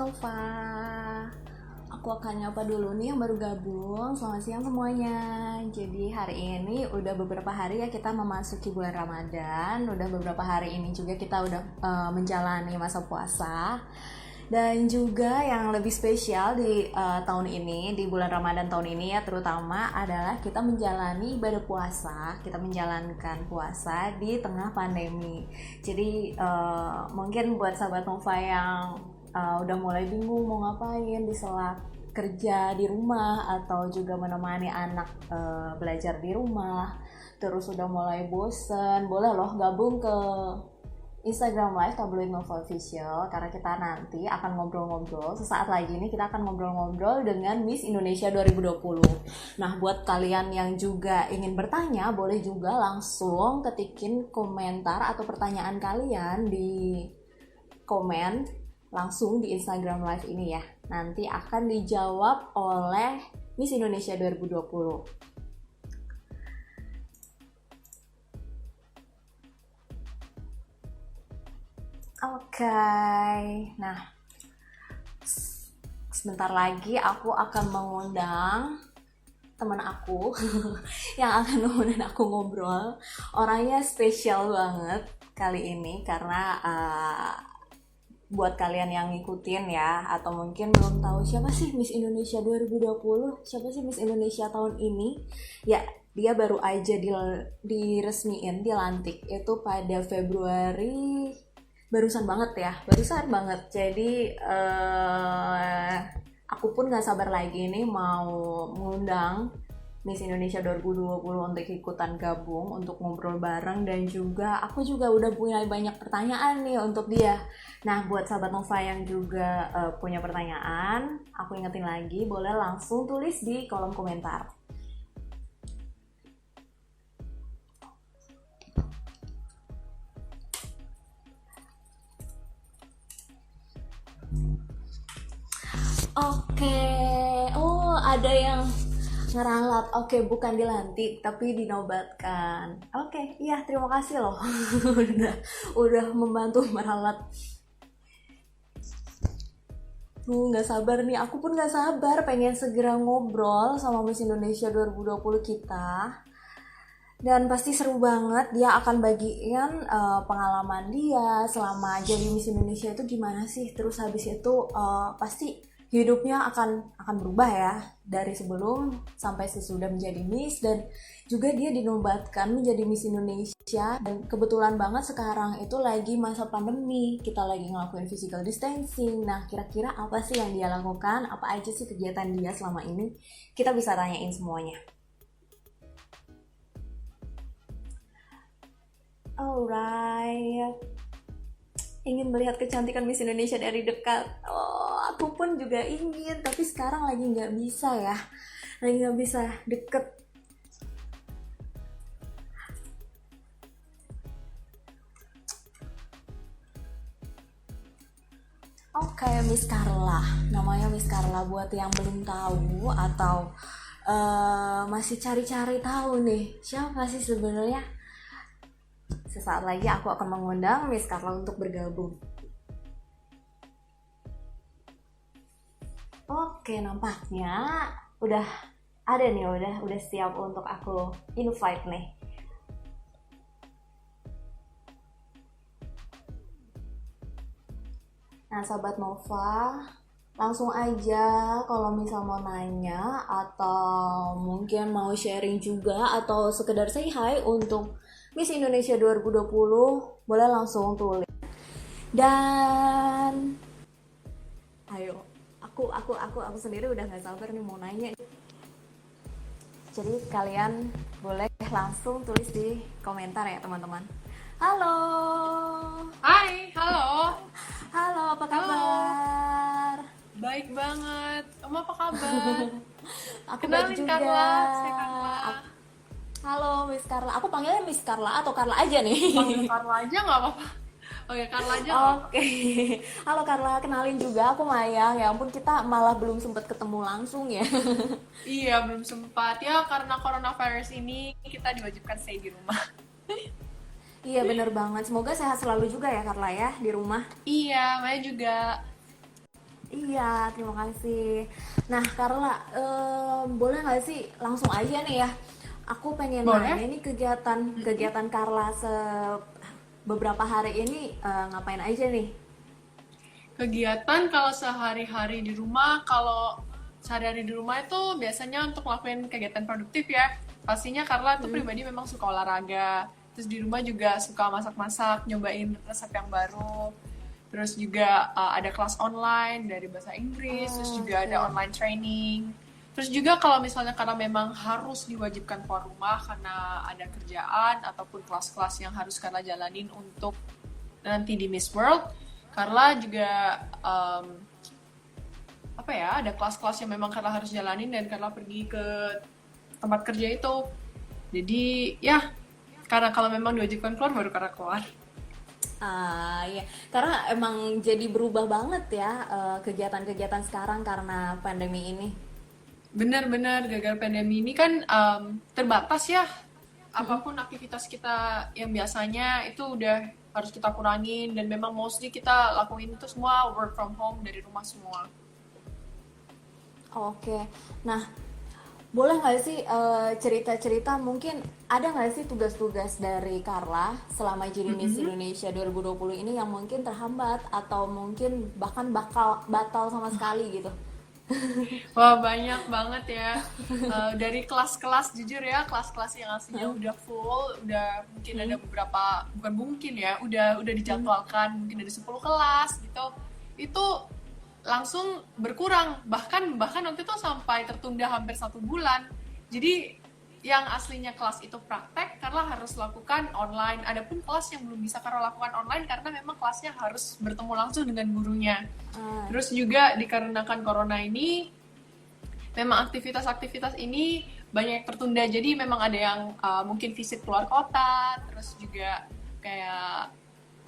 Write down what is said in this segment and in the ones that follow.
Tova. Aku akan nyapa dulu nih yang baru gabung. Selamat siang semuanya. Jadi hari ini udah beberapa hari ya kita memasuki bulan Ramadan. Udah beberapa hari ini juga kita udah menjalani masa puasa. Dan juga yang lebih spesial di tahun ini, di bulan Ramadan tahun ini ya terutama adalah kita menjalani ibadah puasa. Kita menjalankan puasa di tengah pandemi. Jadi mungkin buat sahabat Nova yang udah mulai bingung mau ngapain di sela kerja di rumah atau juga menemani anak belajar di rumah, terus udah mulai bosen, boleh loh gabung ke Instagram Live Tabloid Nova Official karena kita nanti akan ngobrol-ngobrol. Sesaat lagi nih kita akan ngobrol-ngobrol dengan Miss Indonesia 2020. Nah, buat kalian yang juga ingin bertanya, boleh juga langsung ketikin komentar atau pertanyaan kalian di komen langsung di Instagram Live ini ya. Nanti akan dijawab oleh Miss Indonesia 2020. Oke, nah sebentar lagi aku akan mengundang teman aku yang akan nemenin aku ngobrol. Orangnya spesial banget kali ini karena buat kalian yang ngikutin ya atau mungkin belum tahu siapa sih Miss Indonesia 2020, siapa sih Miss Indonesia tahun ini, ya dia baru aja diresmiin, dilantik itu pada Februari barusan banget. Jadi aku pun gak sabar lagi nih mau mengundang Miss Indonesia 2020 untuk ikutan gabung, untuk ngobrol bareng, dan juga aku juga udah punya banyak pertanyaan nih untuk dia. Nah, buat sahabat Nova yang juga punya pertanyaan, aku ingetin lagi, boleh langsung tulis di kolom komentar. Oke, oh ada yang ngeralat. Oke, bukan dilantik tapi dinobatkan. Oke, iya terima kasih loh udah membantu meralat. Nggak sabar nih, aku pun nggak sabar pengen segera ngobrol sama Miss Indonesia 2020 kita. Dan pasti seru banget, dia akan bagiin pengalaman dia selama jadi Miss Indonesia itu gimana sih. Terus habis itu pasti hidupnya akan berubah ya dari sebelum sampai sesudah menjadi Miss, dan juga dia dinobatkan menjadi Miss Indonesia. Dan kebetulan banget sekarang itu lagi masa pandemi, kita lagi ngelakuin physical distancing. Nah, kira-kira apa sih yang dia lakukan, apa aja sih kegiatan dia selama ini, kita bisa tanyain semuanya. Alright, ingin melihat kecantikan Miss Indonesia dari dekat. Oh, aku pun juga ingin, tapi sekarang lagi nggak bisa ya, lagi nggak bisa deket. Oke, Miss Carla, namanya Miss Carla. Buat yang belum tahu atau masih cari-cari tahu nih, siapa sih sebenarnya? Sesaat lagi aku akan mengundang Miss Carla untuk bergabung. Oke, nampaknya udah ada nih, udah siap untuk aku invite nih. Nah, sahabat Nova, langsung aja kalau misal mau nanya atau mungkin mau sharing juga atau sekedar say hi untuk Miss Indonesia 2020, boleh langsung tulis. Dan ayo, aku sendiri udah gak sabar nih mau nanya. Jadi kalian boleh langsung tulis di komentar ya teman-teman. Halo. Hai, halo. Halo, apa kabar? Baik banget. Kamu apa kabar? Aku baik Kenalin juga. Carla, saya Carla. Halo Miss Carla. Aku panggilnya Miss Carla atau Carla aja nih? Panggil Carla aja nggak apa-apa. Oke, Carla aja nggak apa-apa. Oke. Halo Carla, kenalin juga aku Mayang. Ya ampun, kita malah belum sempat ketemu langsung ya. Iya, belum sempat. Ya, karena coronavirus ini kita diwajibkan stay di rumah. Iya bener banget. Semoga sehat selalu juga ya Carla ya di rumah. Iya, Maya juga. Iya, terima kasih. Nah, Carla, boleh nggak sih langsung aja nih ya? Aku pengen Boleh? nanya nih kegiatan Mm-mm. kegiatan Carla beberapa hari ini ngapain aja nih? Kegiatan kalau sehari-hari di rumah, kalau sehari-hari di rumah itu biasanya untuk ngelakuin kegiatan produktif ya. Pastinya Carla tuh Hmm. pribadi memang suka olahraga. Terus di rumah juga suka masak-masak, nyobain resep yang baru. Terus juga ada kelas online dari bahasa Inggris, terus Oh, juga ada oke. online training. Terus juga kalau misalnya karena memang harus diwajibkan keluar rumah karena ada kerjaan ataupun kelas-kelas yang harus Carla jalanin untuk nanti di Miss World, Carla juga um, apa ya, ada kelas-kelas yang memang Carla harus jalanin dan Carla pergi ke tempat kerja itu. Jadi ya, karena kalau memang diwajibkan keluar baru Carla keluar. Ah, iya, karena emang jadi berubah banget ya kegiatan-kegiatan sekarang karena pandemi ini. Benar-benar gagal pandemi ini kan terbatas ya. Apapun aktivitas kita yang biasanya itu udah harus kita kurangin dan memang mostly kita lakuin itu semua work from home dari rumah semua. Oke, nah boleh nggak sih cerita-cerita mungkin ada nggak sih tugas-tugas dari Carla selama jadi Miss Mm-mm. Indonesia 2020 ini yang mungkin terhambat atau mungkin bahkan bakal batal sama sekali gitu? Wah, banyak banget ya. Dari kelas-kelas, jujur ya, kelas-kelas yang aslinya udah full, udah mungkin ada Hmm, beberapa, bukan mungkin ya, udah hmm. dijadwalkan, mungkin ada 10 kelas gitu. Itu langsung berkurang, bahkan waktu itu sampai tertunda hampir 1 bulan. Jadi yang aslinya kelas itu praktek karena harus lakukan online. Adapun kelas yang belum bisa karena lakukan online karena memang kelasnya harus bertemu langsung dengan gurunya. Ah, Terus juga dikarenakan corona ini, memang aktivitas-aktivitas ini banyak yang tertunda. Jadi memang ada yang mungkin visit keluar kota, terus juga kayak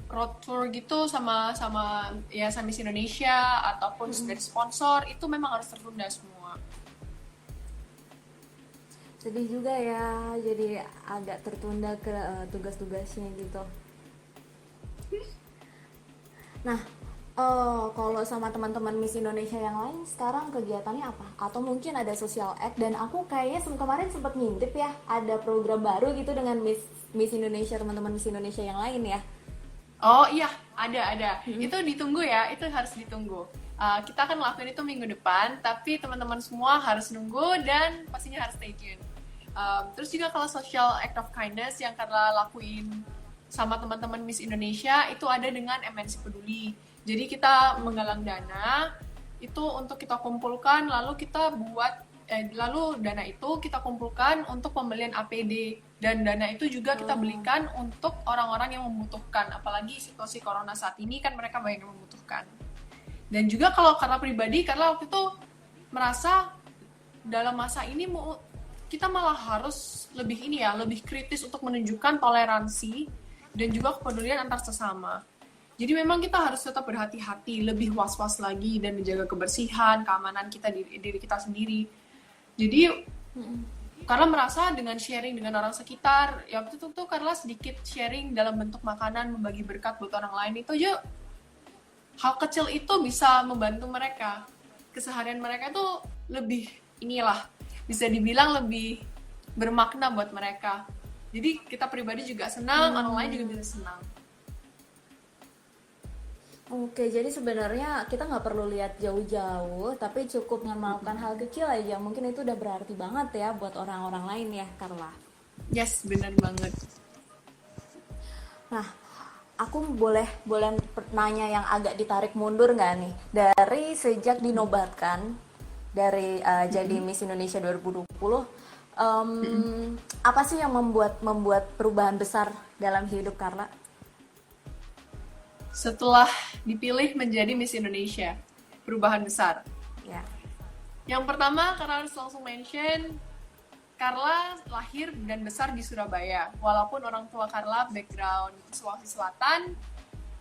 road tour gitu sama sama ya sama Miss Indonesia ataupun dari sponsor itu memang harus tertunda semua. sedih juga ya, jadi agak tertunda ke tugas-tugasnya gitu. Nah, kalau sama teman-teman Miss Indonesia yang lain sekarang kegiatannya apa? Atau mungkin ada social act dan aku kayaknya kemarin sempat ngintip ya ada program baru gitu dengan Miss Indonesia teman-teman Miss Indonesia yang lain ya. Oh iya, ada. Itu ditunggu ya, itu harus ditunggu. Kita akan ngelakuin itu minggu depan, tapi teman-teman semua harus nunggu dan pastinya harus stay tune. Terus juga kalau social act of kindness yang karena lakuin sama teman-teman Miss Indonesia itu ada dengan MNC Peduli. Jadi kita menggalang dana itu untuk kita kumpulkan, lalu dana itu kita kumpulkan untuk pembelian APD dan dana itu juga kita Oh, belikan untuk orang-orang yang membutuhkan. Apalagi situasi corona saat ini kan mereka banyak yang membutuhkan. Dan juga kalau karena pribadi, karena waktu itu merasa dalam masa ini kita malah harus lebih ini ya, lebih kritis untuk menunjukkan toleransi dan juga kepedulian antar sesama. Jadi memang kita harus tetap berhati-hati, lebih was-was lagi dan menjaga kebersihan, keamanan kita diri kita sendiri. Jadi karena merasa dengan sharing dengan orang sekitar, ya waktu itu tuh karena sedikit sharing dalam bentuk makanan, membagi berkat buat orang lain itu aja hal kecil itu bisa membantu mereka. Keseharian mereka itu lebih inilah bisa dibilang lebih bermakna buat mereka. Jadi kita pribadi juga senang, orang lain juga hmm. bisa senang. Oke, jadi sebenarnya kita nggak perlu lihat jauh-jauh, tapi cukup melakukan hal kecil aja. Mungkin itu udah berarti banget ya buat orang-orang lain ya, Carla. Yes, benar banget. Nah, aku boleh boleh nanya yang agak ditarik mundur nggak nih? Dari sejak dinobatkan dari jadi Miss Indonesia 2020, apa sih yang membuat membuat perubahan besar dalam hidup Carla? Setelah dipilih menjadi Miss Indonesia, perubahan besar. Ya. Yang pertama, karena harus langsung mention, Carla lahir dan besar di Surabaya. Walaupun orang tua Carla background Sulawesi Selatan,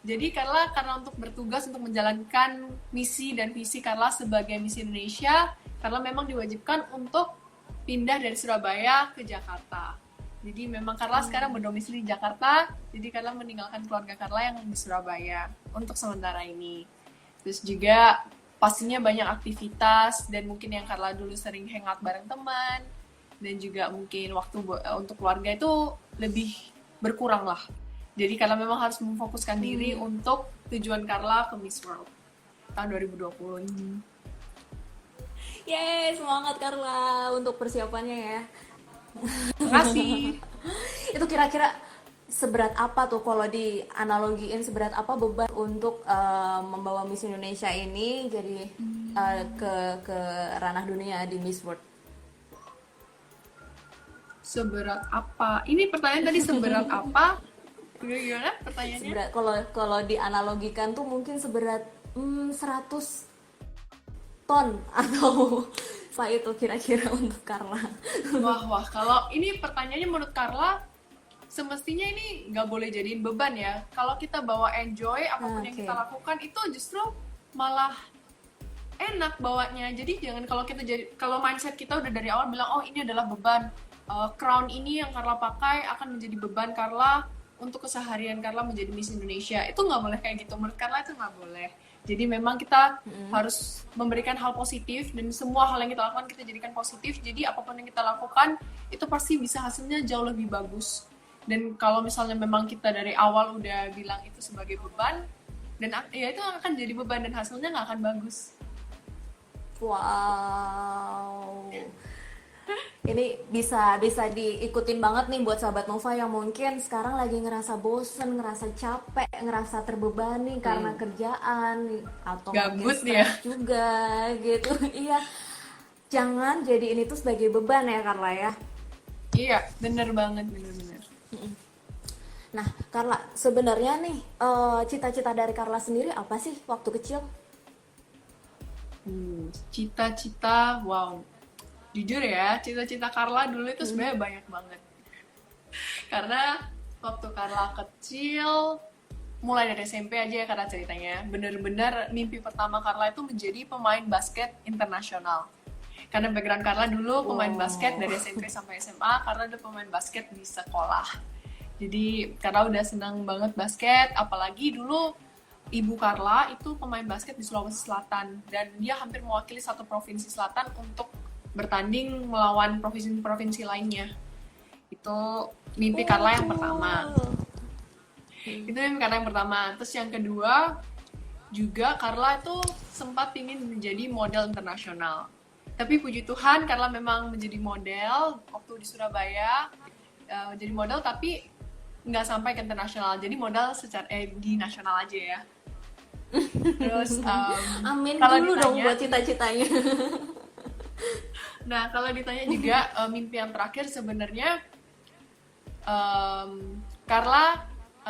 jadi karena untuk bertugas untuk menjalankan misi dan visi Carla sebagai Miss Indonesia, Carla memang diwajibkan untuk pindah dari Surabaya ke Jakarta. Jadi memang Carla sekarang berdomisili di Jakarta, jadi Carla meninggalkan keluarga Carla yang di Surabaya untuk sementara ini. Terus juga pastinya banyak aktivitas, dan mungkin yang Carla dulu sering hangout bareng teman, dan juga mungkin waktu untuk keluarga itu lebih berkurang lah. Jadi Carla memang harus memfokuskan diri untuk tujuan Carla ke Miss World tahun 2020 ini. Yeay, semangat Carla untuk persiapannya ya. Terima kasih. Itu kira-kira seberat apa tuh kalau dianalogiin, seberat apa beban untuk membawa Miss Indonesia ini jadi ke ranah dunia di Miss World? Seberat apa? Ini pertanyaan tadi seberat apa? Gimana pertanyaannya? Seberat, kalau dianalogikan tuh mungkin seberat 100 ton atau apa itu kira-kira untuk Carla? Wah, kalau ini pertanyaannya menurut Carla, semestinya ini nggak boleh jadiin beban ya. Kalau kita bawa enjoy, apapun yang kita lakukan itu justru malah enak bawanya. Jadi jangan kalau mindset kita udah dari awal bilang, oh ini adalah beban, crown ini yang Carla pakai akan menjadi beban Carla untuk keseharian Carla menjadi Miss Indonesia. Itu nggak boleh kayak gitu. Menurut Carla itu nggak boleh. Jadi memang kita harus memberikan hal positif, dan semua hal yang kita lakukan kita jadikan positif. Jadi apapun yang kita lakukan itu pasti bisa hasilnya jauh lebih bagus. Dan kalau misalnya memang kita dari awal udah bilang itu sebagai beban, dan ya itu akan jadi beban dan hasilnya nggak akan bagus. Wow. Ini bisa diikutin banget nih buat sahabat Nova yang mungkin sekarang lagi ngerasa bosen, ngerasa capek, ngerasa terbebani karena kerjaan atau gabut mungkin stres juga gitu. Iya. Jangan jadiin itu sebagai beban ya Carla ya. Iya, bener banget, bener. Nah, Carla, sebenarnya nih cita-cita dari Carla sendiri apa sih waktu kecil? Cita-cita, wow. Jujur ya, cita-cita Carla dulu itu sebenarnya banyak banget. Karena waktu Carla kecil, mulai dari SMP aja ya Carla ceritanya, bener-bener mimpi pertama Carla itu menjadi pemain basket internasional. Karena background Carla dulu pemain basket dari SMP sampai SMA, karena ada pemain basket di sekolah. Jadi Carla udah senang banget basket, apalagi dulu ibu Carla itu pemain basket di Sulawesi Selatan, dan dia hampir mewakili satu provinsi selatan untuk bertanding melawan provinsi-provinsi lainnya. Itu mimpi Carla yang pertama. Itu mimpi Carla yang pertama. Terus yang kedua, juga Carla itu sempat ingin menjadi model internasional. Tapi puji Tuhan, Carla memang menjadi model waktu di Surabaya. Jadi model tapi nggak sampai ke internasional. Jadi modal di nasional aja ya. Terus amin dulu dong buat cita-citanya. Nah, kalau ditanya juga mimpi yang terakhir sebenarnya Carla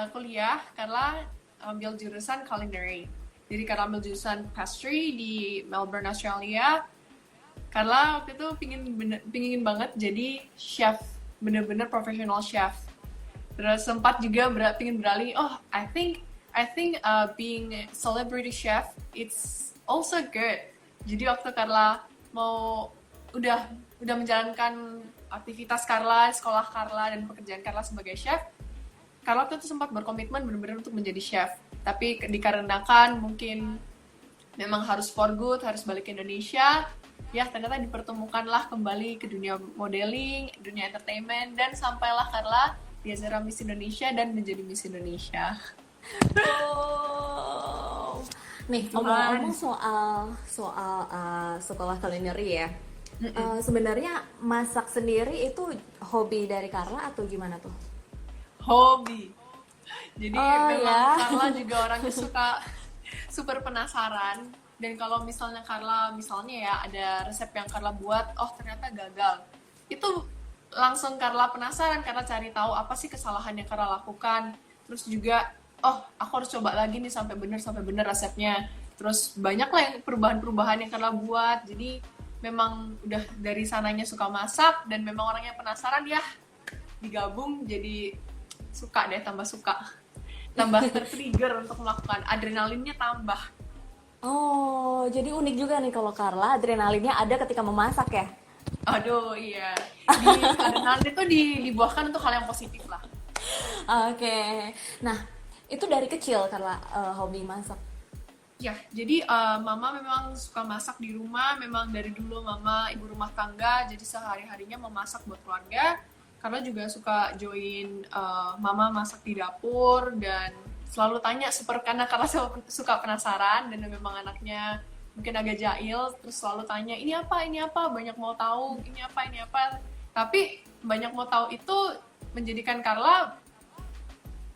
kuliah, Carla ambil jurusan culinary. Jadi Carla ambil jurusan pastry di Melbourne, Australia. Carla waktu itu pingin banget jadi chef, bener-bener professional chef. Terus sempat juga pingin beralih, I think being celebrity chef it's also good. Jadi waktu Carla udah menjalankan aktivitas Carla, sekolah Carla, dan pekerjaan Carla sebagai chef, Carla tuh sempat berkomitmen benar-benar untuk menjadi chef. Tapi dikarenakan mungkin memang harus for good, harus balik ke Indonesia, ya ternyata dipertemukanlah kembali ke dunia modeling, dunia entertainment, dan sampailah Carla di acara Miss Indonesia dan menjadi Miss Indonesia. Nih, ngomong-ngomong soal sekolah culinary ya. Sebenarnya masak sendiri itu hobi dari Carla atau gimana tuh? Hobi. Jadi memang Carla juga orangnya suka super penasaran, dan kalau misalnya ya ada resep yang Carla buat, ternyata gagal, itu langsung Carla penasaran karena cari tahu apa sih kesalahan yang Carla lakukan. Terus juga aku harus coba lagi nih sampai benar resepnya. Terus banyaklah yang perubahan-perubahan yang Carla buat. Jadi memang udah dari sananya suka masak, dan memang orangnya penasaran ya, digabung jadi tambah suka, tambah tertrigger untuk melakukan, adrenalinnya tambah. Oh, jadi unik juga nih kalau Carla adrenalinnya ada ketika memasak ya? Aduh, iya. Adrenalin itu dibuahkan untuk hal yang positif lah. Oke. Nah, itu dari kecil Carla hobi masak? Ya, jadi mama memang suka masak di rumah. Memang dari dulu mama ibu rumah tangga, jadi sehari-harinya memasak buat keluarga. Karena juga suka join mama masak di dapur dan selalu tanya karena suka penasaran dan memang anaknya mungkin agak jahil, terus selalu tanya ini apa, banyak mau tahu, ini apa. Tapi banyak mau tahu itu menjadikan Carla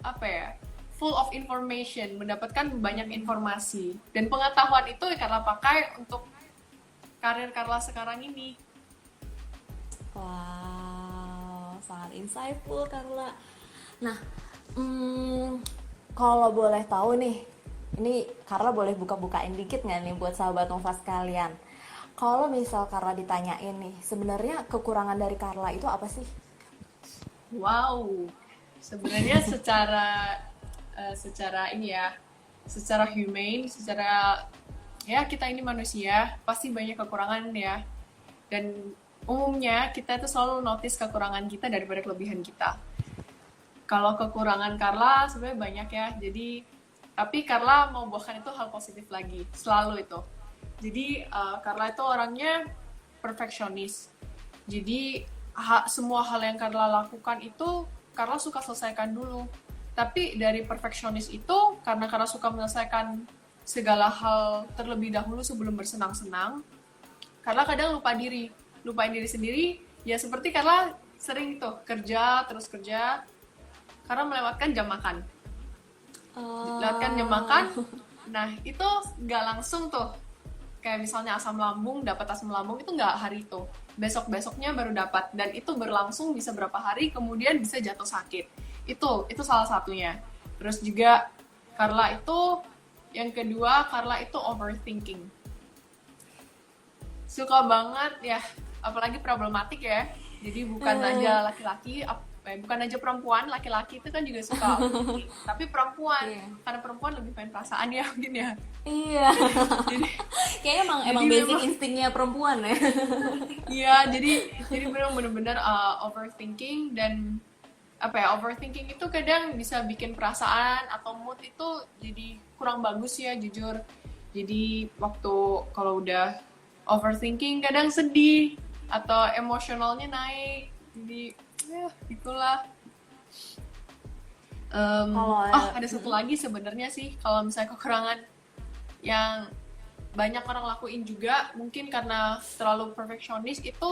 apa ya, full of information, mendapatkan banyak informasi dan pengetahuan itu Carla pakai untuk karir Carla sekarang ini. Wow, sangat insightful Carla. Nah, kalau boleh tahu nih, ini Carla boleh buka-bukain dikit nggak nih buat sahabat Nova sekalian? Kalau misal Carla ditanyain nih, sebenarnya kekurangan dari Carla itu apa sih? Wow, sebenarnya secara ini ya, secara humane, secara ya kita ini manusia pasti banyak kekurangan ya, dan umumnya kita itu selalu notice kekurangan kita daripada kelebihan kita. Kalau kekurangan Carla sebenarnya banyak ya, jadi tapi Carla mau buahkan itu hal positif lagi, selalu itu. Jadi Carla itu orangnya perfeksionis. Jadi semua hal yang Carla lakukan itu Carla suka selesaikan dulu. Tapi dari perfeksionis itu, karena Carla suka menyelesaikan segala hal terlebih dahulu sebelum bersenang-senang, Carla kadang lupain diri sendiri. Ya seperti Carla sering tuh kerja, terus kerja, karena melewatkan jam makan. Lewatkan jam makan, nah itu nggak langsung tuh. Kayak misalnya dapat asam lambung itu nggak hari itu. Besok-besoknya baru dapat, dan itu berlangsung bisa berapa hari, kemudian bisa jatuh sakit. Itu salah satunya. Terus juga yang kedua, Carla itu overthinking. Suka banget ya, apalagi problematik ya. Jadi bukan aja laki-laki, bukan aja perempuan, laki-laki itu kan juga suka overthinking. Tapi perempuan, karena perempuan lebih main perasaan ya mungkin ya. Iya. Kayaknya emang basic instingnya perempuan ya. Iya, jadi benar-benar overthinking. Dan overthinking itu kadang bisa bikin perasaan atau mood itu jadi kurang bagus ya, jujur. Jadi waktu kalau udah overthinking kadang sedih atau emosionalnya naik. Jadi ya itulah. Ada satu lagi sebenarnya sih, kalau misalnya kekurangan yang banyak orang lakuin juga, mungkin karena terlalu perfeksionis, itu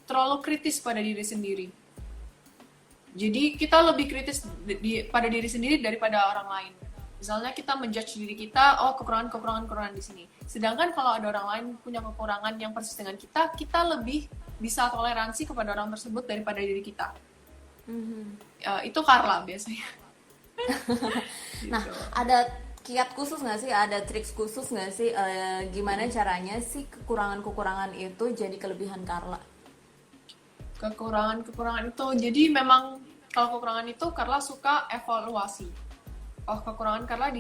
terlalu kritis pada diri sendiri. Jadi kita lebih kritis pada diri sendiri daripada orang lain. Misalnya kita menjudge diri kita, kekurangan di sini. Sedangkan kalau ada orang lain punya kekurangan yang persis dengan kita lebih bisa toleransi kepada orang tersebut daripada diri kita. Itu Carla biasanya. Nah, ada kiat khusus nggak sih, ada trik khusus nggak sih, gimana caranya sih kekurangan itu jadi kelebihan Carla? Kekurangan itu, jadi memang kalau kekurangan itu Carla suka evaluasi. Kekurangan Carla di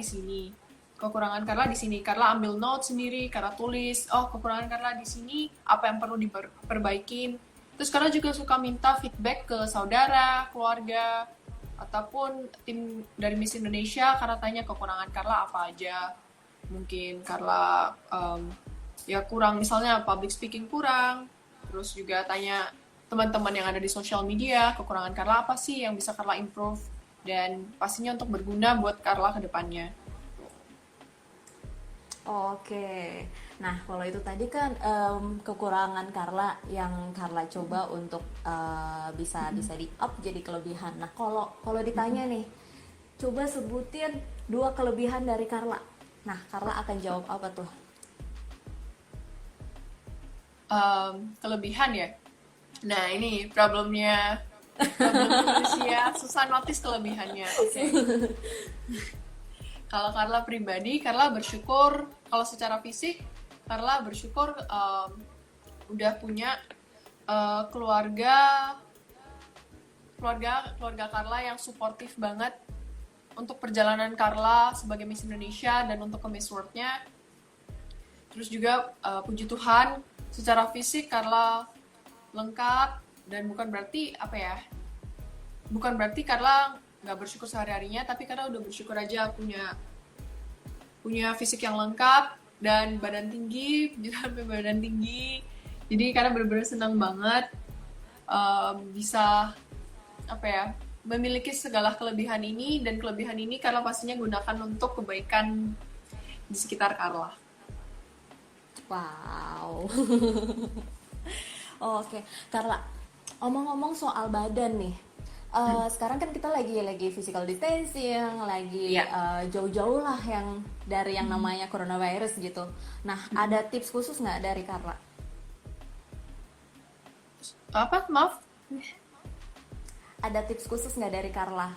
sini, Carla ambil note sendiri, Carla tulis, kekurangan Carla di sini, apa yang perlu diperbaikin. Terus Carla juga suka minta feedback ke saudara, keluarga, ataupun tim dari Miss Indonesia, karena tanya kekurangan Carla apa aja. Mungkin Carla kurang, misalnya public speaking kurang, terus juga tanya teman-teman yang ada di social media, kekurangan Carla apa sih yang bisa Carla improve, dan pastinya untuk berguna buat Carla ke depannya. Oke, nah kalau itu tadi kan kekurangan Carla yang Carla coba untuk bisa di up jadi kelebihan. Nah kalau ditanya nih, coba sebutin 2 kelebihan dari Carla. Nah Carla akan jawab apa tuh? Kelebihan ya. Nah ini problemnya manusia, susah notice kelebihannya. Oke. Kalau Carla pribadi, Carla bersyukur. Kalau secara fisik, Carla bersyukur udah punya keluarga Carla yang suportif banget untuk perjalanan Carla sebagai Miss Indonesia dan untuk ke Miss World-nya. Terus juga puji Tuhan, secara fisik Carla lengkap, dan bukan berarti Carla nggak bersyukur sehari-harinya, tapi Carla udah bersyukur aja punya punya fisik yang lengkap dan badan tinggi, juga sampai badan tinggi. Jadi karena benar-benar senang banget bisa apa ya, memiliki segala kelebihan ini, dan kelebihan ini Carla pastinya gunakan untuk kebaikan di sekitar Carla. Wow. Oke, Carla, omong-omong soal badan nih. Sekarang kan kita lagi physical distancing, lagi Iya. jauh-jauh lah yang dari yang namanya coronavirus gitu. Nah, ada tips khusus nggak dari Carla? Apa? Maaf. Ada tips khusus nggak dari Carla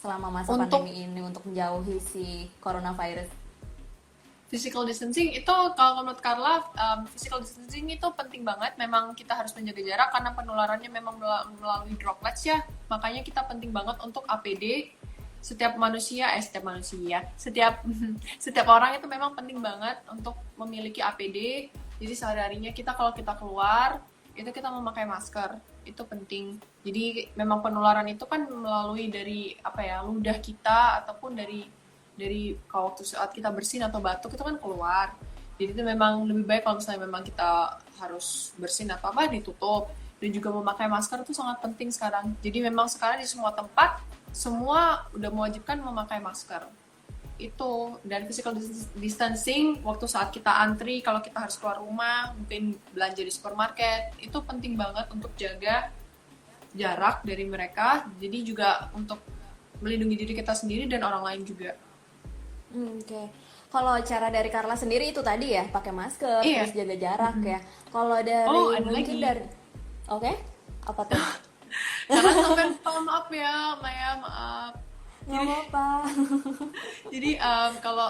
selama masa Untuk pandemi ini untuk menjauhi si coronavirus? physical distancing itu, kalau menurut Carla, physical distancing itu penting banget. Memang kita harus menjaga jarak karena penularannya memang melalui droplets ya. Makanya kita penting banget untuk APD. Setiap setiap orang itu memang penting banget untuk memiliki APD. Jadi sehari-harinya kalau kita keluar itu kita memakai masker, itu penting. Jadi memang penularan itu kan melalui dari apa ya, ludah kita ataupun dari kalau waktu saat kita bersin atau batuk itu kan keluar. Jadi itu memang lebih baik kalau misalnya memang kita harus bersin atau apa ditutup. Dan juga memakai masker itu sangat penting sekarang. Jadi memang sekarang di semua tempat semua udah mewajibkan memakai masker. Itu, dan physical distancing waktu saat kita antri, kalau kita harus keluar rumah, mungkin belanja di supermarket, itu penting banget untuk jaga jarak dari mereka. Jadi juga untuk melindungi diri kita sendiri dan orang lain juga. Oke. Kalau cara dari Carla sendiri itu tadi ya, pakai masker, Iya. terus jaga jarak ya. Kalau dari Oh, ada mungkin lagi. dari, oke, apa tuh? Karena sampai maaf ya, Maya, maaf. Nggak Jadi, apa-apa. kalau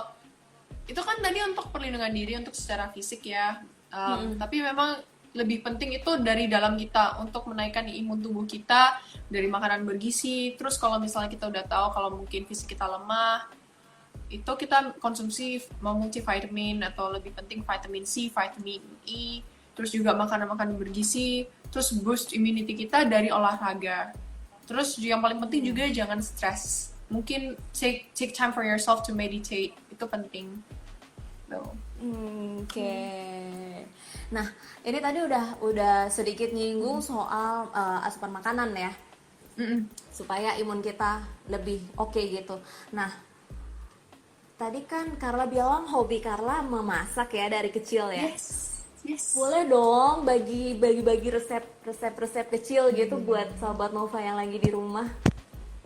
itu kan tadi untuk perlindungan diri untuk secara fisik ya. Tapi memang lebih penting itu dari dalam kita untuk menaikkan imun tubuh kita dari makanan bergizi. Terus kalau misalnya kita udah tahu kalau mungkin fisik kita lemah, itu kita konsumsi multivitamin atau lebih penting vitamin C, vitamin E, terus juga makanan-makanan bergizi, terus boost immunity kita dari olahraga. Terus yang paling penting juga jangan stres. Mungkin take time for yourself to meditate, itu penting. Tuh. Oke. Nah, ini tadi udah sedikit nyinggung soal asupan makanan ya, Mm-mm. supaya imun kita lebih oke gitu. Nah, tadi kan Carla bilang hobi Carla memasak ya dari kecil ya. Yes. Boleh dong bagi resep kecil gitu buat sahabat Nova yang lagi di rumah.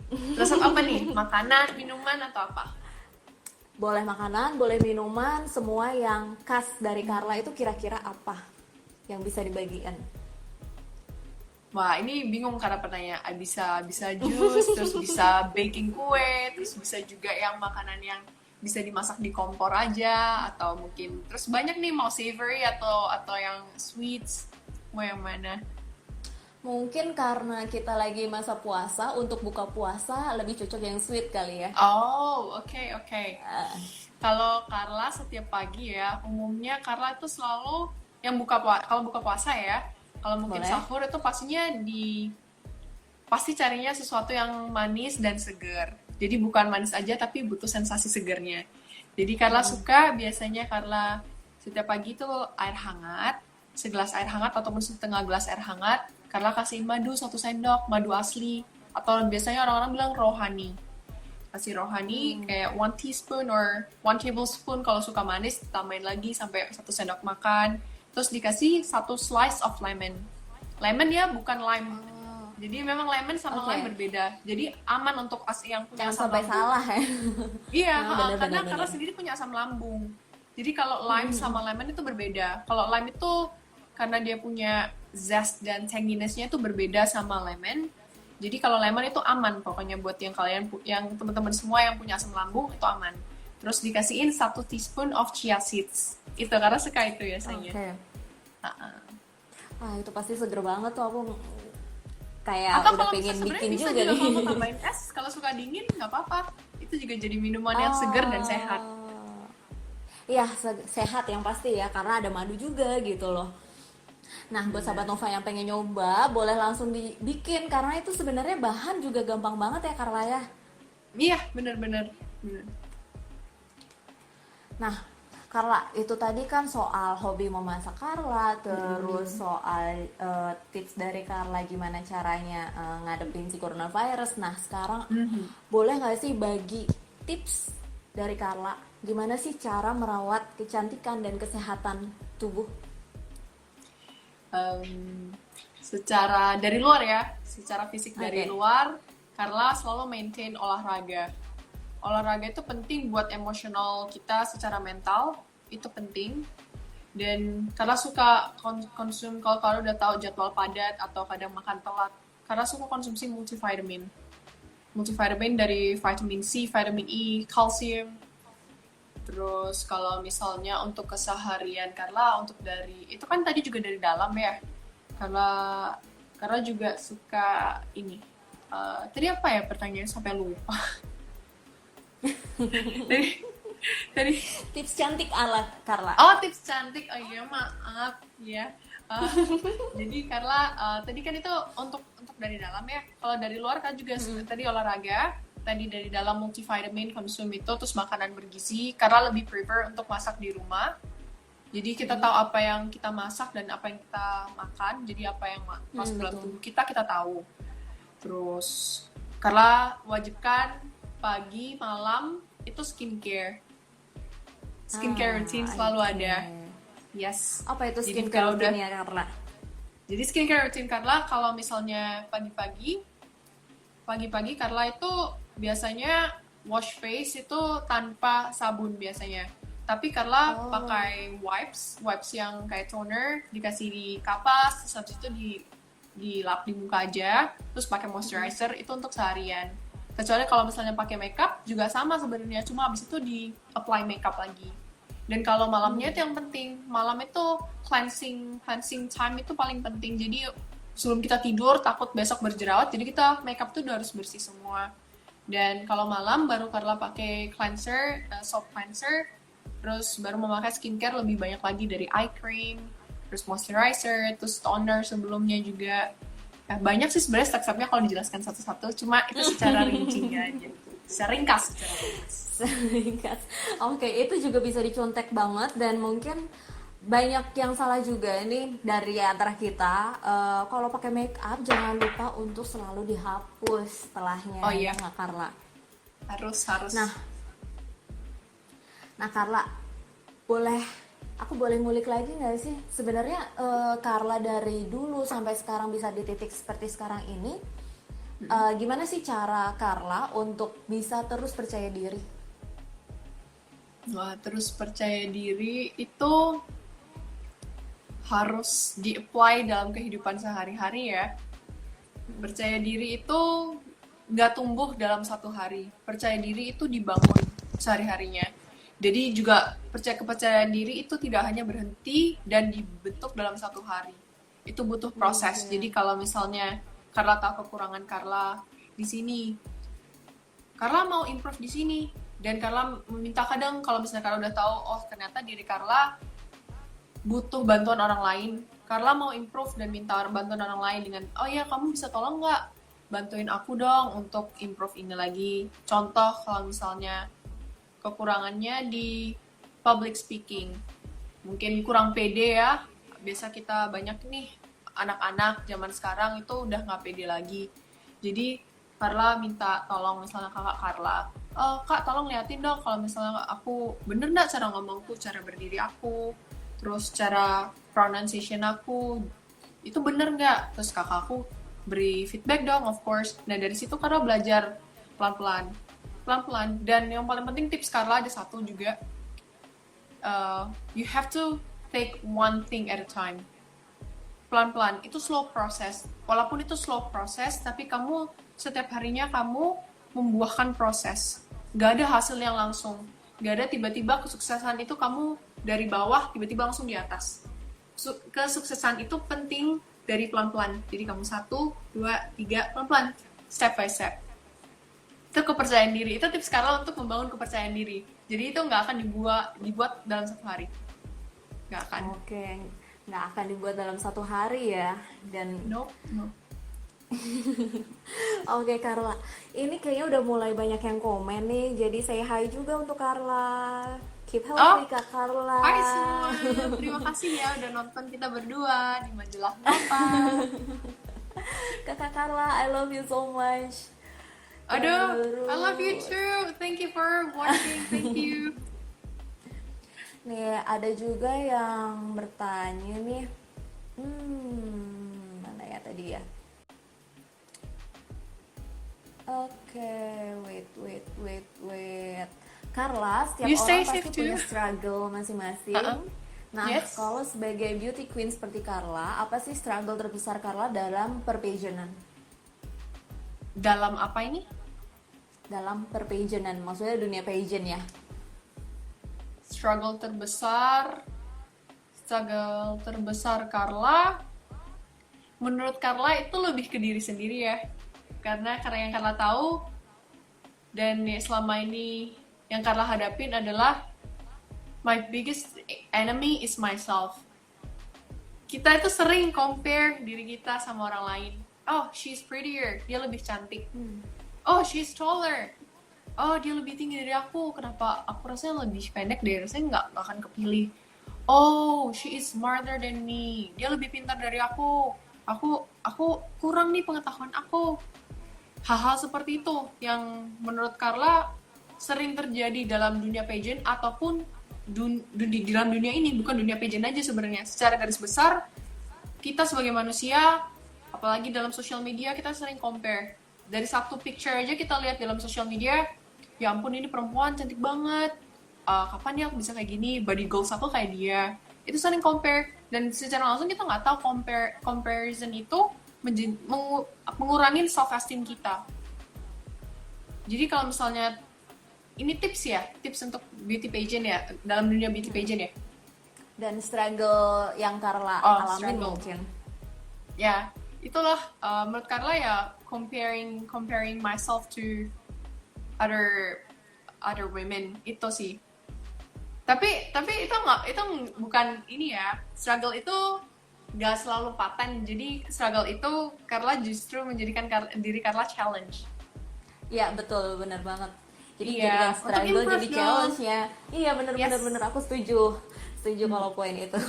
Resep apa nih? Makanan, minuman, atau apa? Boleh makanan, boleh minuman, semua yang khas dari Carla itu kira-kira apa yang bisa dibagikan? Wah, ini bingung karena pertanyaan. Bisa jus, terus bisa baking kue, terus bisa juga yang makanan yang bisa dimasak di kompor aja, atau mungkin terus banyak nih, mau savory atau yang sweets. Mau yang mana? Mungkin karena kita lagi masa puasa, untuk buka puasa lebih cocok yang sweet kali ya. Oh, oke. Ah, Kalau Carla setiap pagi ya, umumnya Carla itu selalu yang kalau buka puasa ya, kalau mungkin boleh? sahur itu pasti carinya sesuatu yang manis dan segar. Jadi bukan manis aja tapi butuh sensasi segarnya. Jadi Carla suka biasanya Carla setiap pagi itu air hangat, segelas air hangat ataupun setengah gelas air hangat, Carla kasihin madu 1 sendok, madu asli, atau biasanya orang-orang bilang rohani. Kasih rohani kayak 1 teaspoon or 1 tablespoon, kalau suka manis tambahin lagi sampai 1 sendok makan. Terus dikasih 1 slice of lemon. Lemon ya, bukan lime. Oh, Jadi memang lemon sama oke. lime berbeda. Jadi aman untuk yang punya Jangan asam sampai lambung. salah ya. Iya, Oh, bener, karena bener, karena bener. sendiri punya asam lambung. Jadi kalau lime sama lemon itu berbeda. Kalau lime itu karena dia punya zest dan tanginess-nya itu berbeda sama lemon. Jadi kalau lemon itu aman pokoknya buat yang teman-teman semua yang punya asam lambung itu aman. Terus dikasihin 1 teaspoon of chia seeds. Itu karena suka itu biasanya. Oke. Uh-uh. Ah, itu pasti seger banget tuh, aku kayak Atau udah kalau pengen sebenarnya bikin bisa juga juga nih. kalau mau tambahin es, kalau suka dingin nggak apa-apa. Itu juga jadi minuman yang segar dan sehat. Oh. Iya, sehat yang pasti ya, karena ada madu juga gitu loh. Nah, buat sahabat Nova yang pengen nyoba, boleh langsung dibikin karena itu sebenarnya bahan juga gampang banget ya Carla ya. Iya, bener-bener. Nah, Carla, itu tadi kan soal hobi memasak Carla, terus soal tips dari Carla gimana caranya ngadepin si coronavirus. Nah, sekarang Mhm. boleh nggak sih bagi tips dari Carla, gimana sih cara merawat kecantikan dan kesehatan tubuh? Em, Secara dari luar ya, secara fisik dari Oke. luar, Carla selalu maintain olahraga. Olahraga itu penting buat emosional kita secara mental, itu penting. Dan Carla suka konsum, kalau Carla udah tahu jadwal padat atau kadang makan telat, Carla suka konsumsi multivitamin. Multivitamin dari vitamin C, vitamin E, kalsium. Terus kalau misalnya untuk keseharian Carla, untuk dari itu kan tadi juga dari dalam ya. Karena karena juga suka ini. Tadi apa ya pertanyaannya sampai lupa. Tadi tadi Tips cantik ala Carla. oh tips cantik. Oh iya maaf ya. Eh, jadi Carla tadi kan itu untuk dari dalam ya. Kalau dari luar kan juga tadi olahraga. Tadi dari dalam multivitamin konsum itu terus makanan bergizi. Karena lebih prefer untuk masak di rumah. Jadi kita tahu apa yang kita masak dan apa yang kita makan. Jadi apa yang masuk dalam Betul. tubuh kita tahu. Terus karena wajibkan pagi malam itu skincare. Skincare routine selalu Oke. ada. Yes. Apa itu Jadi skincare kalau udah routine ya Carla? jadi skincare routine Carla kalau misalnya pagi-pagi Carla itu biasanya wash face itu tanpa sabun biasanya. Tapi Carla Oh. pakai wipes yang kayak toner, dikasih di kapas, terus habis itu dilap di muka aja, terus pakai moisturizer itu untuk seharian. Kecuali kalau misalnya pakai makeup juga sama sebenarnya, cuma habis itu di apply makeup lagi. Dan kalau malamnya itu yang penting, malam itu cleansing time itu paling penting. Jadi sebelum kita tidur takut besok berjerawat, jadi kita makeup tuh udah harus bersih semua. Dan kalau malam baru Carla pakai cleanser, soap cleanser, terus baru memakai skincare lebih banyak lagi dari eye cream, terus moisturizer, terus toner sebelumnya juga. Banyak sih sebenarnya step-stepnya kalau dijelaskan satu-satu, cuma itu secara rincinya aja. Secara ringkas. Singkat. Oke, itu juga bisa dicontek banget dan mungkin banyak yang salah juga nih dari antara kita. Kalau pakai make up jangan lupa untuk selalu dihapus setelahnya Oh ya iya, nggak Carla? harus. Nah, nah Carla, boleh aku boleh ngulik lagi nggak sih sebenarnya Carla dari dulu sampai sekarang bisa di titik seperti sekarang ini, gimana sih cara Carla untuk bisa terus percaya diri? Wah, terus percaya diri itu harus di-apply dalam kehidupan sehari-hari ya. Percaya diri itu nggak tumbuh dalam satu hari. Percaya diri itu dibangun sehari-harinya. Jadi juga kepercayaan diri itu tidak hanya berhenti dan dibentuk dalam satu hari. Itu butuh proses. Oke. Jadi kalau misalnya Carla tahu kekurangan Carla di sini, Carla mau improve di sini, dan Carla meminta kadang kalau misalnya Carla udah tahu, oh ternyata diri Carla butuh bantuan orang lain. Carla mau improve dan minta bantuan orang lain dengan, oh ya kamu bisa tolong nggak bantuin aku dong untuk improve ini lagi. Contoh kalau misalnya kekurangannya di public speaking, mungkin kurang pede ya. Biasa kita banyak nih anak-anak zaman sekarang itu udah nggak pede lagi. Jadi Carla minta tolong misalnya kakak Carla, kak tolong liatin dong kalau misalnya aku bener nggak cara ngomongku, cara berdiri aku, terus cara pronunciation aku itu bener nggak, terus kakakku beri feedback dong of course. Nah dari situ Carla belajar pelan-pelan. Dan yang paling penting tips Carla ada satu juga, you have to take one thing at a time, pelan-pelan. Itu slow process, walaupun itu slow process tapi kamu setiap harinya kamu membuahkan proses, gak ada hasil yang langsung, gak ada tiba-tiba kesuksesan itu kamu dari bawah tiba-tiba langsung di atas. Kesuksesan itu penting dari pelan-pelan. Jadi kamu 1, 2, 3 pelan-pelan, step by step. Itu kepercayaan diri, itu tips Carla untuk membangun kepercayaan diri. Jadi itu nggak akan dibuat dalam satu hari, nggak akan. Oke, nggak akan dibuat dalam satu hari ya. Dan No. oke Carla, ini kayaknya udah mulai banyak yang komen nih. Jadi say hi juga untuk Carla. Keep Oh, healthy Kak Carla. hai semuanya. Terima kasih ya udah nonton kita berdua di majalah Nova. Kakak Carla, I love you so much. Aduh, I love you Terus too. Thank you for watching. Thank you. nih ada juga yang bertanya nih. Mana ya tadi ya? Oke, wait. Carla, setiap You stay orang pasti safe too. punya struggle masing-masing. Nah, Yes. kalau sebagai beauty queen seperti Carla, apa sih struggle terbesar Carla dalam perpageantan? Dalam apa ini? Dalam perpageantan, maksudnya dunia pageant ya. Struggle terbesar Carla. Menurut Carla itu lebih ke diri sendiri ya. Karena yang Carla tahu dan selama ini yang Carla hadapin adalah my biggest enemy is myself. Kita itu sering compare diri kita sama orang lain. Oh, she's prettier, dia lebih cantik. Oh, she's taller. Oh, dia lebih tinggi dari aku. Kenapa aku rasanya lebih pendek deh? Rasanya nggak akan kepilih. Oh, she is smarter than me. Dia lebih pintar dari aku. Aku kurang nih pengetahuan aku. Hal-hal seperti itu yang menurut Carla sering terjadi dalam dunia pageant ataupun di dalam dunia ini, bukan dunia pageant aja sebenarnya. Secara garis besar, kita sebagai manusia, apalagi dalam sosial media, kita sering compare. Dari satu picture aja kita lihat dalam sosial media, ya ampun ini perempuan cantik banget, kapan ya aku bisa kayak gini, body goals aku kayak dia. Itu sering compare, dan secara langsung kita nggak tahu comparison itu mengurangin self esteem kita. Jadi kalau misalnya ini tips untuk beauty pageant ya, dalam dunia beauty pageant ya. Dan struggle yang Carla alamin struggle. mungkin. Ya, itulah menurut Carla ya comparing myself to other women itu sih. Tapi itu bukan ini ya. Struggle itu nggak selalu paten. Jadi struggle itu Carla justru menjadikan diri Carla challenge. Iya betul, benar banget. Jadi Iya, jadikan struggle jadi dong. challenge ya. Iya Yes. bener aku setuju kalau poin itu.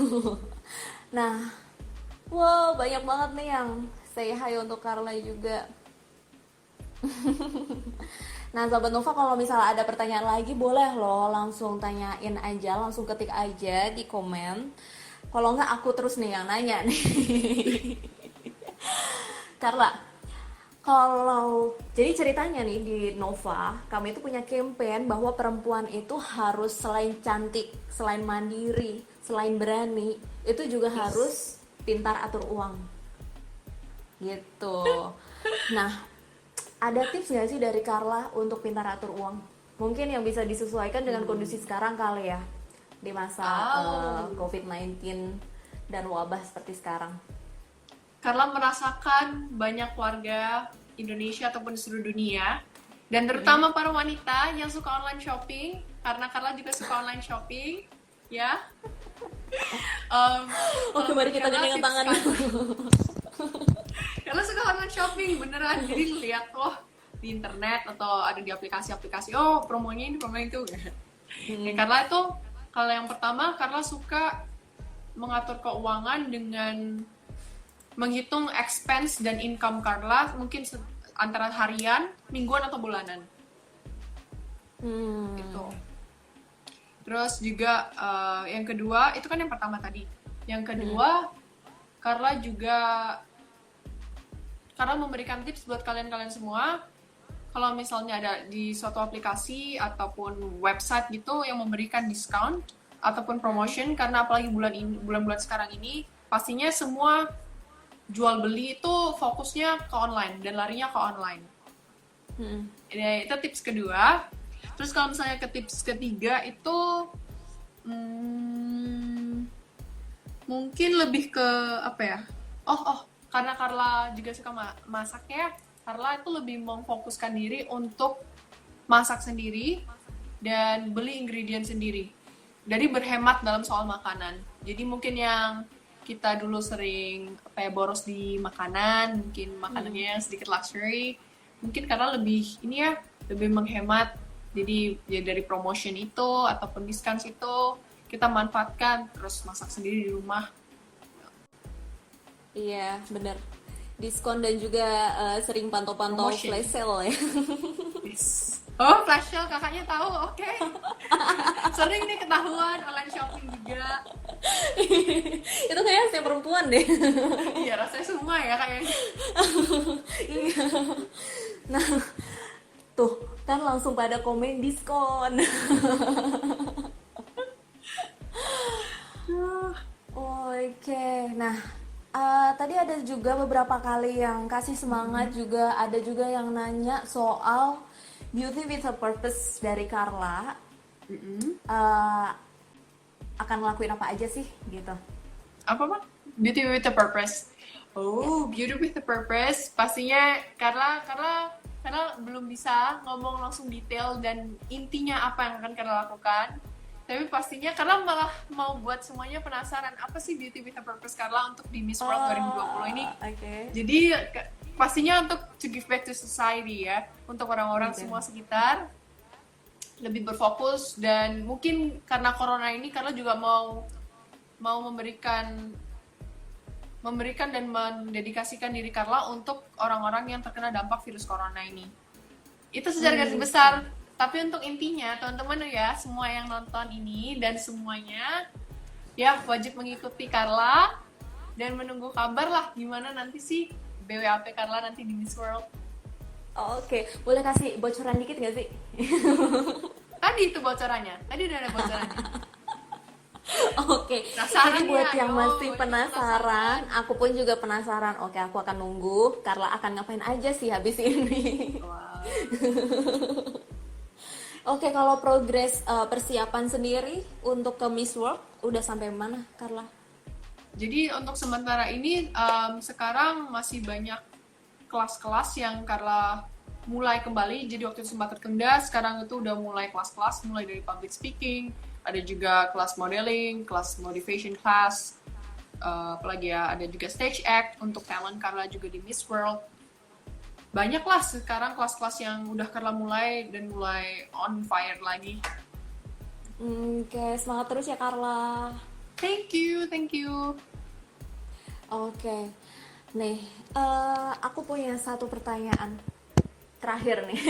Nah, wow banyak banget nih yang say hi untuk Carla juga. Nah Sobat Nova, kalau misalnya ada pertanyaan lagi boleh loh langsung tanyain aja, langsung ketik aja di komen. Kalau nggak aku terus nih yang nanya nih. Carla, kalau jadi ceritanya nih di Nova, kami itu punya campaign bahwa perempuan itu harus selain cantik, selain mandiri, selain berani, itu juga harus pintar atur uang. Gitu. Nah, ada tips nggak sih dari Carla untuk pintar atur uang? Mungkin yang bisa disesuaikan dengan kondisi sekarang kali ya, di masa COVID-19 dan wabah seperti sekarang. Carla merasakan banyak warga Indonesia ataupun di seluruh dunia, dan terutama para wanita yang suka online shopping, karena Carla juga suka online shopping, ya. Oke, mari kita gandengan tangan. Carla suka online shopping beneran, jadi lihat di internet atau ada di aplikasi-aplikasi, oh promonya ini, promonya itu. Ya, Carla itu, kalau yang pertama, Carla suka mengatur keuangan dengan menghitung expense dan income Carla, mungkin antara harian, mingguan, atau bulanan. Gitu. Terus juga yang kedua, itu kan yang pertama tadi. Yang kedua, Carla memberikan tips buat kalian semua. Kalau misalnya ada di suatu aplikasi ataupun website gitu yang memberikan diskon ataupun promotion, karena apalagi bulan-bulan sekarang ini, pastinya semua jual beli itu fokusnya ke online dan larinya ke online. Itu tips kedua. Terus kalau misalnya ke tips ketiga itu mungkin lebih ke apa ya? Karena Carla juga suka masaknya, Carla itu lebih memfokuskan diri untuk masak sendiri dan beli ingredient sendiri. Jadi berhemat dalam soal makanan. Jadi mungkin yang kita dulu sering boros di makanan, mungkin makanannya sedikit luxury, mungkin karena lebih menghemat Jadi ya dari promotion itu ataupun diskon itu kita manfaatkan terus masak sendiri di rumah. Iya, bener. Diskon dan juga sering pantau-pantau Promotion. flash sale ya. Yes. Oh, flash sale kakaknya tahu, oke. Sering nih ketahuan online shopping juga. Itu kayaknya setiap perempuan deh. Iya, rasanya semua ya kayaknya. Iya. Nah, tuh kan langsung pada komen diskon. Oke, nah tadi ada juga beberapa kali yang kasih semangat juga, ada juga yang nanya soal Beauty with a Purpose dari Carla. Eh, akan ngelakuin apa aja sih gitu? Apa Pak? Beauty with a purpose. Oh, beauty with a purpose. Pastinya karena belum bisa ngomong langsung detail dan intinya apa yang akan Carla lakukan. Tapi pastinya Carla malah mau buat semuanya penasaran apa sih beauty with a purpose Carla untuk di Miss World 2020 ini. Oke. Jadi pastinya untuk to give back to society ya, untuk orang-orang semua sekitar lebih berfokus, dan mungkin karena corona ini Carla juga mau memberikan dan mendedikasikan diri Carla untuk orang-orang yang terkena dampak virus corona ini. Itu secara garis besar. Tapi untuk intinya, teman-teman ya, semua yang nonton ini dan semuanya ya wajib mengikuti Carla dan menunggu kabar lah gimana nanti sih BWAP Carla nanti di Miss World. Oke, boleh kasih bocoran dikit gak sih? Tadi itu bocorannya. Tadi udah ada bocorannya. Oke, jadi buat yang masih penasaran, aku pun juga penasaran. Oke, aku akan nunggu Carla akan ngapain aja sih habis ini. Wow. Oke, kalau progres persiapan sendiri untuk ke Miss World udah sampai mana, Carla? Jadi untuk sementara ini sekarang masih banyak kelas-kelas yang Carla mulai kembali. Jadi waktu itu sempat tertunda, sekarang itu udah mulai kelas-kelas, mulai dari public speaking, ada juga kelas modeling, kelas motivation class, apalagi ya, ada juga stage act untuk talent Carla juga di Miss World. Banyak lah sekarang kelas-kelas yang udah Carla mulai dan mulai on fire lagi. Oke, semangat terus ya Carla. Thank you. Oke, nih aku punya satu pertanyaan terakhir nih.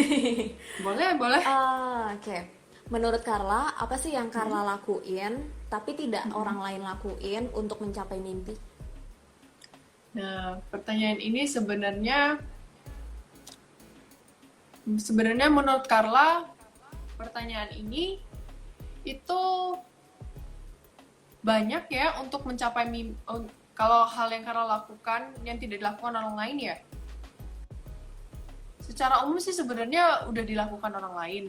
Boleh. Oke, menurut Carla apa sih yang Carla lakuin tapi tidak orang lain lakuin untuk mencapai mimpi? Nah, pertanyaan ini sebenarnya menurut Carla, pertanyaan ini itu banyak ya untuk mencapai mimpi. Kalau hal yang Carla lakukan yang tidak dilakukan orang lain ya, secara umum sih sebenarnya udah dilakukan orang lain.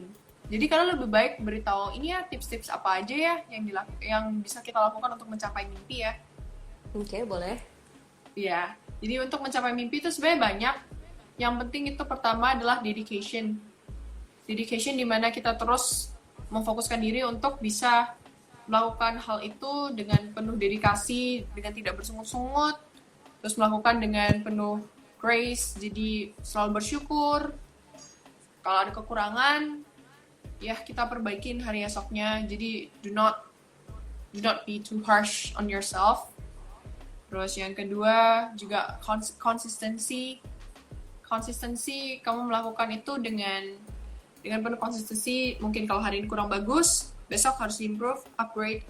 Jadi Carla lebih baik beritahu ini ya tips-tips apa aja ya yang bisa kita lakukan untuk mencapai mimpi ya. Oke, boleh. Ya, jadi untuk mencapai mimpi itu sebenarnya banyak. Yang penting itu pertama adalah dedication. Dedication di mana kita terus memfokuskan diri untuk bisa melakukan hal itu dengan penuh dedikasi, dengan tidak bersungut-sungut, terus melakukan dengan penuh grace, jadi selalu bersyukur. Kalau ada kekurangan, ya kita perbaikin hari esoknya. Jadi do not be too harsh on yourself. Terus yang kedua juga konsistensi. Konsistensi, kamu melakukan itu dengan penuh konsistensi. Mungkin kalau hari ini kurang bagus, besok harus improve, upgrade.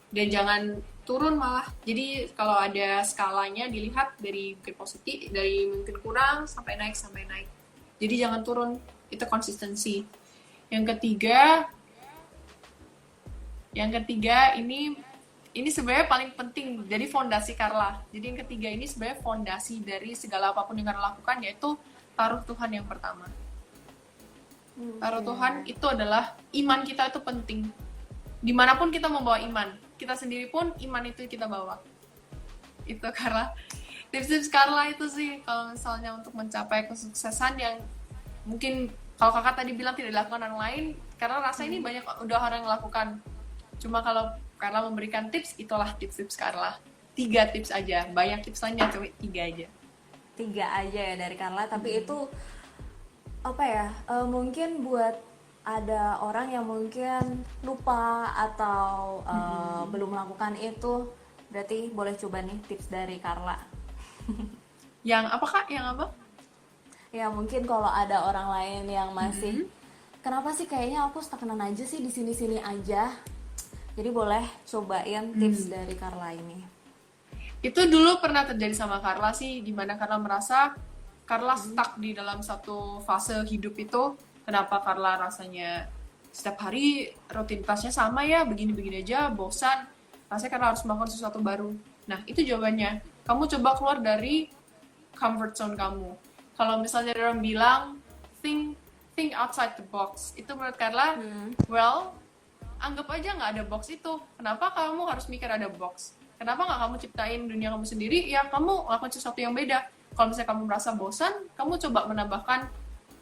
Dan jangan turun malah. Jadi kalau ada skalanya dilihat dari mungkin positif, dari mungkin kurang sampai naik. Jadi jangan turun, itu konsistensi. Yang ketiga ini sebenarnya paling penting, jadi fondasi Carla. Jadi yang ketiga ini sebenarnya fondasi dari segala apapun yang Carla lakukan, yaitu taruh Tuhan yang pertama. Taruh Tuhan itu adalah iman kita itu penting. Dimanapun kita membawa iman, kita sendiri pun iman itu kita bawa. Itu Carla. Tips-tips Carla itu sih kalau misalnya untuk mencapai kesuksesan yang mungkin kalau kakak tadi bilang tidak dilakukan orang lain, karena rasa ini banyak udah orang yang lakukan. Cuma kalau Carla memberikan tips, itulah tips-tips Carla. 3 tips aja, banyak tips lainnya, cuma 3 aja. 3 aja ya dari Carla, tapi itu apa ya, mungkin buat ada orang yang mungkin lupa atau belum melakukan itu, berarti boleh coba nih tips dari Carla. Yang apa Kak? Yang apa? Ya mungkin kalau ada orang lain yang masih, kenapa sih kayaknya aku stagnan aja sih di sini-sini aja. Jadi boleh cobain tips dari Carla ini. Itu dulu pernah terjadi sama Carla sih, dimana Carla merasa Carla stuck di dalam satu fase hidup itu. Kenapa Carla rasanya setiap hari rutinitasnya sama ya, begini-begini aja, bosan. Rasanya Carla harus melakukan sesuatu baru. Nah, itu jawabannya. Kamu coba keluar dari comfort zone kamu. Kalau misalnya ada orang bilang, think outside the box. Itu menurut Carla, well, anggap aja nggak ada box itu. Kenapa kamu harus mikir ada box? Kenapa nggak kamu ciptain dunia kamu sendiri? Ya, kamu lakukan sesuatu yang beda. Kalau misalnya kamu merasa bosan, kamu coba menambahkan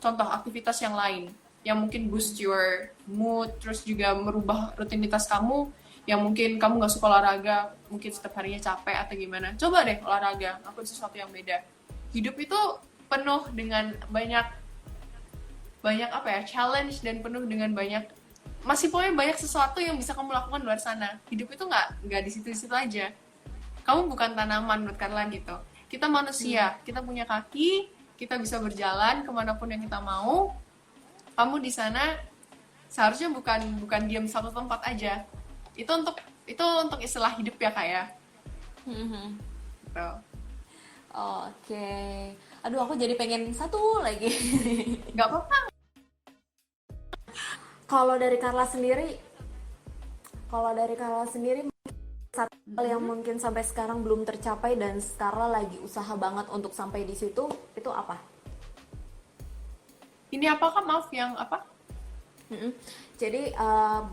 contoh aktivitas yang lain yang mungkin boost your mood, terus juga merubah rutinitas kamu yang mungkin kamu nggak suka olahraga, mungkin setiap harinya capek atau gimana. Coba deh olahraga, lakukan sesuatu yang beda. Hidup itu penuh dengan banyak apa ya, challenge, dan penuh dengan masih pokoknya banyak sesuatu yang bisa kamu lakukan di luar sana. Hidup itu nggak di situ-situ aja. Kamu bukan tanaman menurut Carla gitu. Kita manusia, kita punya kaki, kita bisa berjalan kemanapun yang kita mau. Kamu di sana seharusnya bukan diam satu tempat aja. Itu untuk istilah hidup ya Kak ya. Gitu. Oke. Aduh, aku jadi pengen satu lagi. Nggak apa-apa. Kalau dari Carla sendiri, satu hal yang mungkin sampai sekarang belum tercapai dan Carla lagi usaha banget untuk sampai di situ, itu apa? Ini apa Kak? Maaf, yang apa? Jadi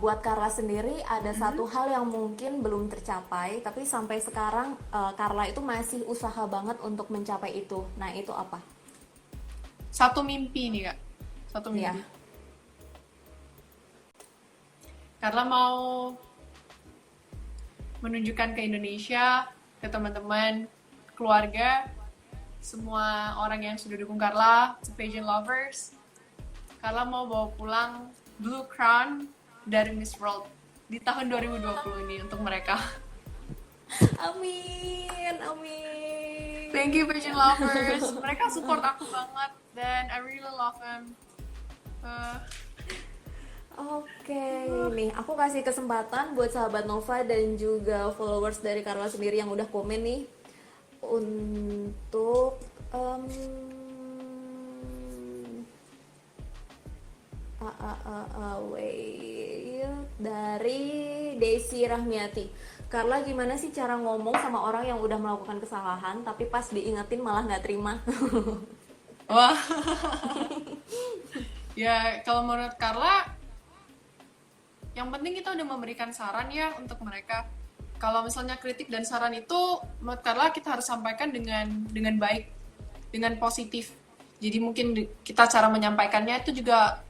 buat Carla sendiri ada satu hal yang mungkin belum tercapai, tapi sampai sekarang Carla itu masih usaha banget untuk mencapai itu. Nah, itu apa? Satu mimpi nih Kak. Satu mimpi. Ya. Carla mau menunjukkan ke Indonesia, ke teman-teman, keluarga, semua orang yang sudah dukung Carla, Pageant lovers. Carla mau bawa pulang Blue Crown dari Miss World di tahun 2020 ini untuk mereka. Amin, amin. Thank you Pageant lovers. Mereka support aku banget dan I really love them. Oke, nih aku kasih kesempatan buat sahabat Nova dan juga followers dari Carla sendiri yang udah komen nih untuk wait, dari Desi Rahmiati. Carla, gimana sih cara ngomong sama orang yang udah melakukan kesalahan tapi pas diingetin malah nggak terima? Wah. Ya, kalau menurut Carla, yang penting kita udah memberikan saran ya untuk mereka. Kalau misalnya kritik dan saran itu, menurut Carla kita harus sampaikan dengan baik, dengan positif. Jadi mungkin kita cara menyampaikannya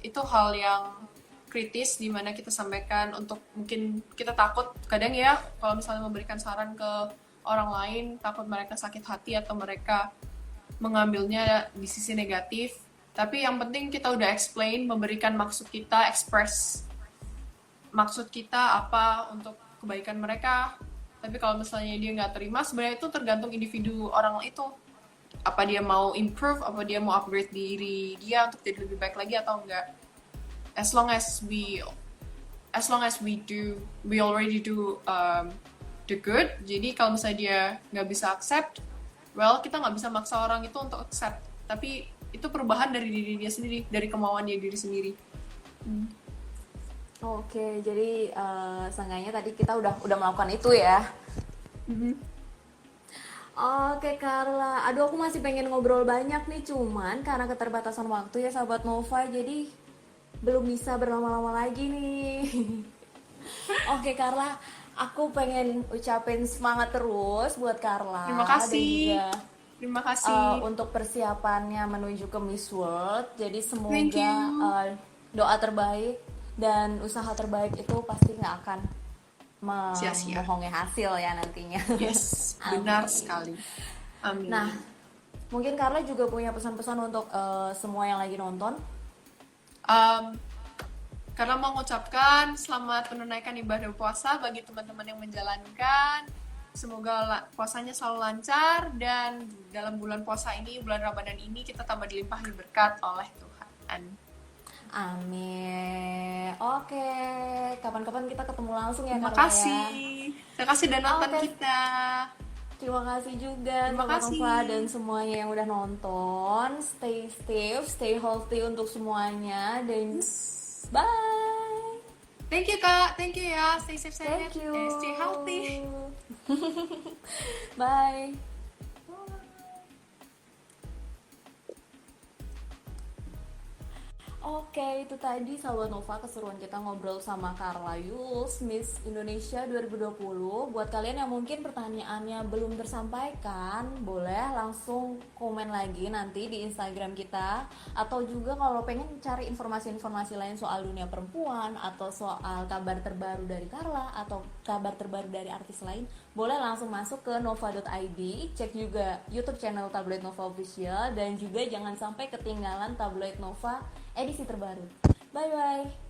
itu hal yang kritis, di mana kita sampaikan untuk mungkin kita takut kadang ya kalau misalnya memberikan saran ke orang lain, takut mereka sakit hati atau mereka mengambilnya di sisi negatif. Tapi yang penting kita udah explain, memberikan maksud kita, express maksud kita apa untuk kebaikan mereka. Tapi kalau misalnya dia nggak terima, sebenarnya itu tergantung individu orang itu. Apa dia mau improve, apa dia mau upgrade diri dia untuk jadi lebih baik lagi atau enggak. As long as we already do the good. Jadi kalau misalnya dia nggak bisa accept, well, kita nggak bisa maksa orang itu untuk accept. Tapi itu perubahan dari diri dia sendiri, dari kemauan dia diri sendiri. Oke, jadi seenggaknya tadi kita udah melakukan itu ya. Oke Carla, aduh aku masih pengen ngobrol banyak nih, cuman karena keterbatasan waktu ya sahabat Nova, jadi belum bisa berlama-lama lagi nih. Oke Carla, aku pengen ucapin semangat terus buat Carla. Terima kasih. Dan juga terima kasih untuk persiapannya menuju ke Miss World. Jadi Thank semoga you. doa terbaik dan usaha terbaik itu pasti nggak akan Sia-sia. membohongi hasil ya nantinya. Yes, benar sekali. Amin. Nah, Mungkin Carla juga punya pesan-pesan untuk semua yang lagi nonton. Um, karena mau mengucapkan selamat menunaikan ibadah puasa bagi teman-teman yang menjalankan. Semoga puasanya selalu lancar dan dalam bulan puasa ini, bulan Ramadan ini kita tambah dilimpahi berkat oleh Tuhan. Amin. Oke, kapan-kapan kita ketemu langsung ya Terima Carla ya. kasih. Terima kasih udah nonton Oke. kita. Terima kasih juga Terima kasih. Nova dan semuanya yang udah nonton. Stay safe, stay healthy untuk semuanya dan bye. Thank you Kak, thank you ya. Stay safe, Thank you. stay healthy. Bye. Oke, itu tadi Sahabat Nova keseruan kita ngobrol sama Carla Yuls, Miss Indonesia 2020. Buat kalian yang mungkin pertanyaannya belum tersampaikan, boleh langsung komen lagi nanti di Instagram kita. Atau juga kalau pengen cari informasi-informasi lain soal dunia perempuan, atau soal kabar terbaru dari Carla, atau kabar terbaru dari artis lain, boleh langsung masuk ke nova.id, cek juga YouTube channel Tabloid Nova Official, dan juga jangan sampai ketinggalan Tabloid Nova edisi terbaru. Bye bye.